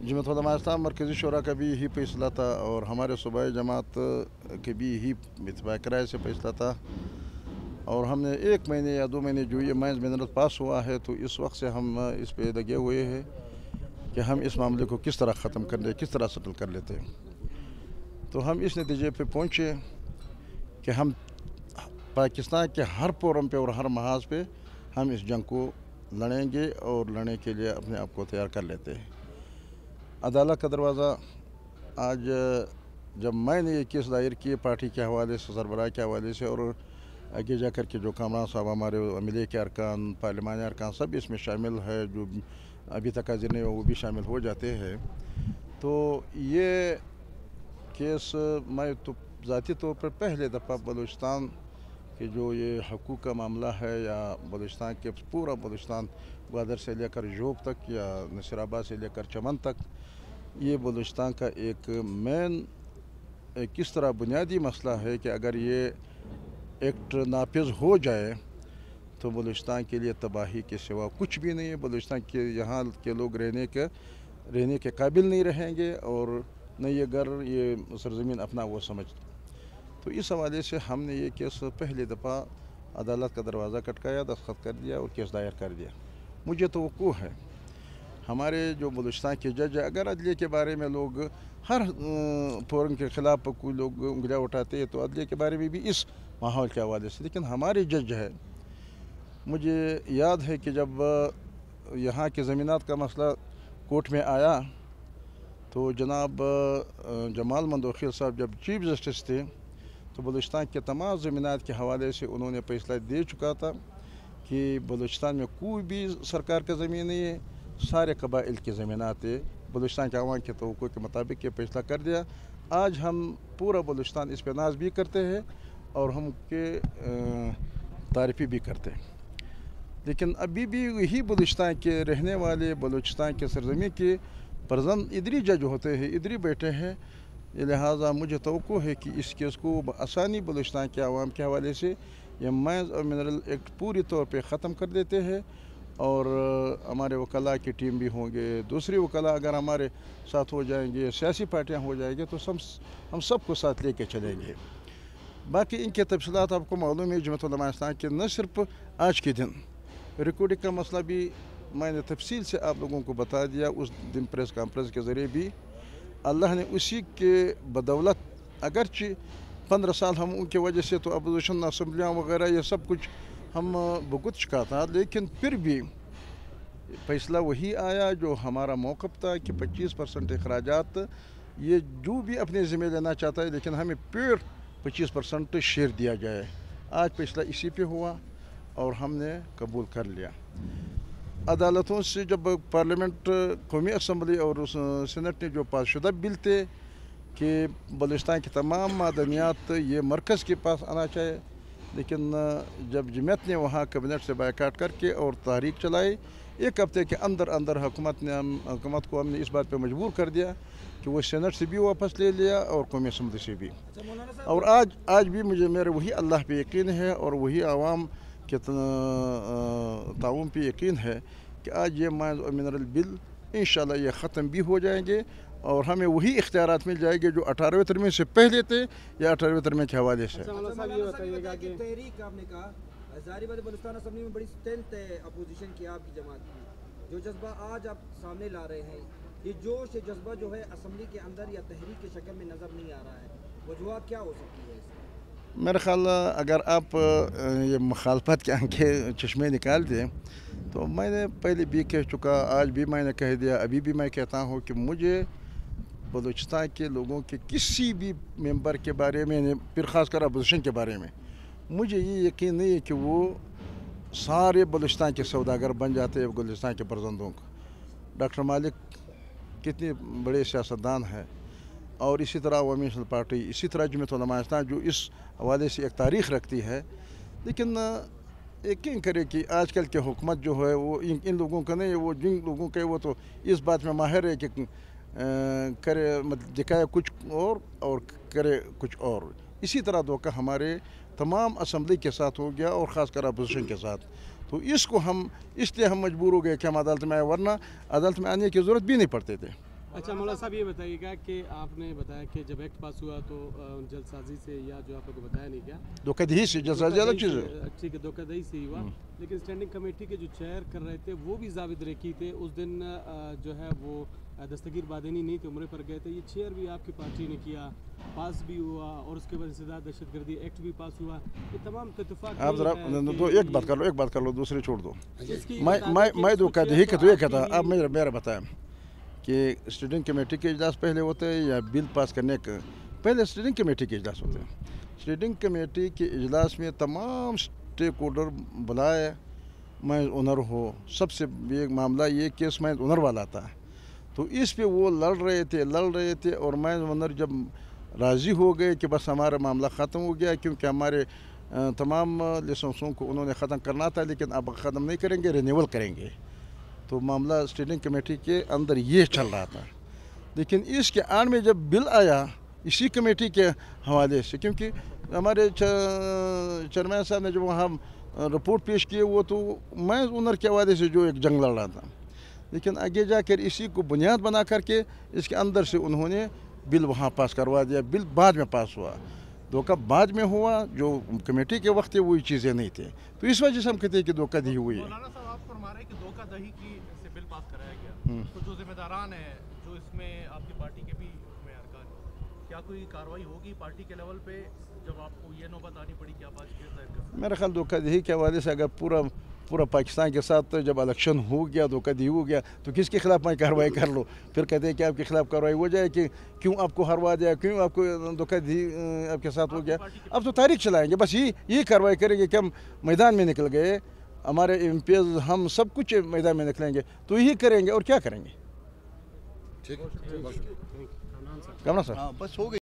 जमात उलमा इस्लाम मरकज़ी शूरा का भी यही फैसला था और हमारे सूबाई जमात के भी यही इत्तफाक़ राय से फैसला था। और हमने 1 महीने या 2 महीने जो ये माइंस मिनरल पास हुआ है, तो इस वक्त से हम इस पे लगे हुए हैं कि हम इस मामले को किस तरह ख़त्म कर लें, किस तरह सेटल कर लेते हैं। तो हम इस नतीजे पे पहुँचे कि हम पाकिस्तान के हर फोरम पे और हर महाज पे हम इस जंग को लड़ेंगे और लड़ने के लिए अपने आप को तैयार कर लेते हैं। अदालत का दरवाज़ा आज जब मैंने ये केस दायर किए पार्टी के हवाले से, सरबराह के हवाले से, और आगे जा कर के जो कामरान साहब हमारे अमले के अरकान, पार्लिमानी अरकान सब इसमें शामिल है, जो अभी तक हाजिर नहीं हो वो भी शामिल हो जाते हैं। तो ये केस मैं तो ज़ाती तौर पर पहले दफ़ा बलूचिस्तान कि जो ये हकूक़ का मामला है, या बलूचिस्तान के पूरा बलूचिस्तान ग्वादर से लेकर जोब तक या नसीराबाद से लेकर चमन तक, ये बलूचिस्तान का एक मेन किस तरह बुनियादी मसला है कि अगर ये एक्ट नाफिज हो जाए तो बलूचिस्तान के लिए तबाही के सिवा कुछ भी नहीं है। बलूचिस्तान के यहाँ के लोग रहने के काबिल नहीं रहेंगे और न ये घर, ये सरजमीन अपना वो समझ। तो इस हवाले से हमने ये केस पहली दफ़ा अदालत का दरवाज़ा खटकाया, दस्तखत कर दिया और केस दायर कर दिया। मुझे तो वक़्फ़ है हमारे जो बलूचिस्तान के जज, अगर अदलिया के बारे में लोग हर फोरम के ख़िलाफ़ कोई लोग उंगलियाँ उठाते हैं, तो अदलिया के बारे में भी इस माहौल के हवाले से, लेकिन हमारे जज है, मुझे याद है कि जब यहाँ के ज़मीनात का मसला कोर्ट में आया तो जनाब जमाल मंदोखिल साहब जब चीफ जस्टिस थे, तो बलूचिस्तान के तमाम ज़मीनात के हवाले से उन्होंने फैसला दे चुका था कि बलूचिस्तान में कोई भी सरकार का ज़मीन नहीं है, सारे कबाइल की ज़मीनात है। बलूचिस्तान के अवाम के तवक्को के मुताबिक ये फैसला कर दिया। आज हम पूरा बलूचिस्तान इस पर नाज भी करते हैं और हम के तारीफ़ी भी करते हैं, लेकिन अभी भी यही बलूचिस्तान के रहने वाले, बलूचिस्तान के सरजमी के परजन इधरी जज होते हैं, इधरी बैठे हैं। लिहाजा मुझे तवक्को है कि इस केस को आसानी बलूचिस्तान के अवाम के हवाले से ये माइंस और मिनरल एक्ट पूरी तौर पे ख़त्म कर देते हैं। और हमारे वकला की टीम भी होंगे, दूसरे वकला अगर हमारे साथ हो जाएंगे, सियासी पार्टियाँ हो जाएंगी, तो हम सबको साथ लेके चलेंगे। बाकी इनके तफसीलात आपको मालूम है, जमात उलमा इस्लाम के न सिर्फ आज के दिन रिकॉर्डिंग का मसला भी मैंने तफसील से आप लोगों को बता दिया। उस दिन प्रेस कॉन्फ्रेंस के ज़रिए भी अल्लाह ने उसी के बदौलत, अगरचे 15 साल हम उनके वजह से तो अपोजिशन असम्बलियाँ वगैरह ये सब कुछ हम भुगत चुका था, लेकिन फिर भी फैसला वही आया जो हमारा मौक़िफ़ था कि 25% अखराजात ये जो भी अपने ज़िम्मे लेना चाहता है, लेकिन हमें प्योर 25% शेयर दिया जाए। आज फैसला इसी पे हुआ और हमने कबूल कर लिया। अदालतों से जब पार्लियामेंट, कौमी असम्बली और सेनेट ने जो पासशुदा बिल थे कि बलूचिस्तान की तमाम मादनियात ये मरकज़ के पास आना चाहिए, लेकिन जब जमात ने वहाँ कैबिनेट से बायकाट करके और तहरीक चलाई, 1 हफ्ते के अंदर अंदर हुकूमत को हमने इस बात पे मजबूर कर दिया कि वो सेनेट से भी वापस ले लिया और कौमी असम्बली से भी। और आज भी मेरे वही अल्लाह पे यकीन है और वही आवाम के ताउन पे यकीन है कि आज ये माइंस और मिनरल बिल इंशाल्लाह ये ख़त्म भी हो जाएंगे और हमें वही इख्तियारात मिल जाएंगे जो 18वें तरमीम से पहले थे या 18वें तरमीम के हवाले से। तहरीक आपने कहा, ज़ाहिर बात है बलूचिस्तान असम्बली में बड़ी स्ट्रेंथ है अपोजिशन की, आपकी जमात की। जो जज्बा आज आप सामने ला रहे हैं, ये जोश, ये जज्बा जो है असम्बली के अंदर या तहरीक की शक्ल में नज़र नहीं आ रहा है, वजूहात क्या हो सकती है इसकी? मेरा ख्याल अगर आप ये मुखालफत के आंखें चश्मे निकाल दें, तो मैंने पहले भी कह चुका, आज भी मैंने कह दिया, अभी भी मैं कहता हूँ कि मुझे बलूचिस्तान के लोगों के किसी भी मेंबर के बारे में, फिर ख़ासकर अपोजिशन के बारे में, मुझे ये यकीन नहीं है कि वो सारे बलूचिस्तान के सौदागर बन जाते हैं बलूचिस्तान के परजंदों को। डॉक्टर मालिक कितने बड़े सियासतदान हैं, और इसी तरह अवामी नेशनल पार्टी, इसी तरह जमात उलमा इस्लाम जो इस हवाले से एक तारीख़ रखती है। लेकिन यकीन करें कि आजकल के हुकूमत जो है वो इन लोगों का नहीं है, वो जिन लोगों के वो तो इस बात में माहिर है कि करे दिखाए कुछ और करे कुछ और। इसी तरह धोखा हमारे तमाम असम्बली के साथ हो गया और ख़ासकर अपोजिशन के साथ। तो इसको हम इसलिए हम मजबूर हो गए कि हम अदालत में आए, वरना अदालत में आने की ज़रूरत भी नहीं पड़ते थे। اچھا مولانا صاحب یہ بتائیے گا کہ آپ نے بتایا کہ جب ایکٹ پاس ہوا تو جلد سازی سے یا جو آپ کو بتایا نہیں کیا دھوکہ دہی سے جلد سازی الگ چیز ہے. ٹھیک ہے دھوکہ دہی سے ہی ہوا لیکن اسٹینڈنگ کمیٹی کے جو چیئر کر رہے تھے وہ بھی جاوید ریکی تھے. اس دن جو ہے وہ دستگیر بادینی نہیں تھے عمرے پر گئے تھے. یہ چیئر بھی آپ کی پارٹی نے کیا پاس بھی ہوا اور اس کے بعد انسداد دہشت گردی ایکٹ بھی پاس ہوا. یہ تمام اتفاق آپ ذرا ایک بات کر لو دوسری چھوڑ دو. میں دھوکہ دہی کا تو یہ کہتا اب میرا بتایا کہ اسٹینڈنگ کمیٹی کے اجلاس پہلے ہوتے ہیں یا بل پاس کرنے کا پہلے اسٹینڈنگ کمیٹی کے اجلاس ہوتے ہیں. اسٹینڈنگ کمیٹی کے اجلاس میں تمام اسٹیک ہولڈر بلائے. میں اونر ہو سب سے ایک معاملہ یہ کیس میں اونر والا تھا تو اس پہ وہ لڑ رہے تھے اور میں اونر جب راضی ہو گئے کہ بس ہمارا معاملہ ختم ہو گیا کیونکہ ہمارے تمام لائسنسوں کو انہوں نے ختم کرنا تھا لیکن اب ختم نہیں کریں گے رینیول کریں گے. تو معاملہ اسٹینڈنگ کمیٹی کے اندر یہ چل رہا تھا. لیکن اس کے آن میں جب بل آیا اسی کمیٹی کے حوالے سے کیونکہ ہمارے چیئرمین صاحب نے جب وہاں رپورٹ پیش کیے وہ تو میں اونر کے حوالے سے جو ایک جنگ لڑ رہا تھا لیکن آگے جا کر اسی کو بنیاد بنا کر کے اس کے اندر سے انہوں نے بل وہاں پاس کروا دیا. بل بعد میں پاس ہوا دھوکہ بعد میں ہوا جو کمیٹی کے وقت وہی چیزیں نہیں تھے. تو اس وجہ سے ہم کہتے ہیں کہ دھوکہ دہی ہوئی ہے. مولانا صاحب آپ فرما رہے ہیں کہ دھوکہ دہی کی سے بل پاس کرایا گیا تو جو ذمہ داران ہیں جو اس میں آپ کی پارٹی کے بھی ارکان کیا کوئی کارروائی ہوگی پارٹی کے لیول پہ جب آپ کو یہ نوبت آنی پڑی کیا بات میرا خیال دھوکہ دہی کے حوالے سے اگر پورا پاکستان کے ساتھ جب الیکشن ہو گیا دھوکہ دہی ہو گیا تو کس کے خلاف میں کارروائی کر لو پھر کہتے ہیں کہ آپ کے خلاف کارروائی ہو جائے کہ کیوں آپ کو ہروا دیا کیوں آپ کو دھوکہ دہی آپ کے ساتھ ہو گیا. اب تو تاریخ چلائیں گے بس یہ کارروائی کریں گے کہ ہم میدان میں نکل گئے ہمارے ایم پیز ہم سب کچھ میدان میں نکلیں گے تو یہی کریں گے اور کیا کریں گے. ٹھیک ہے سر بس ہو گئی.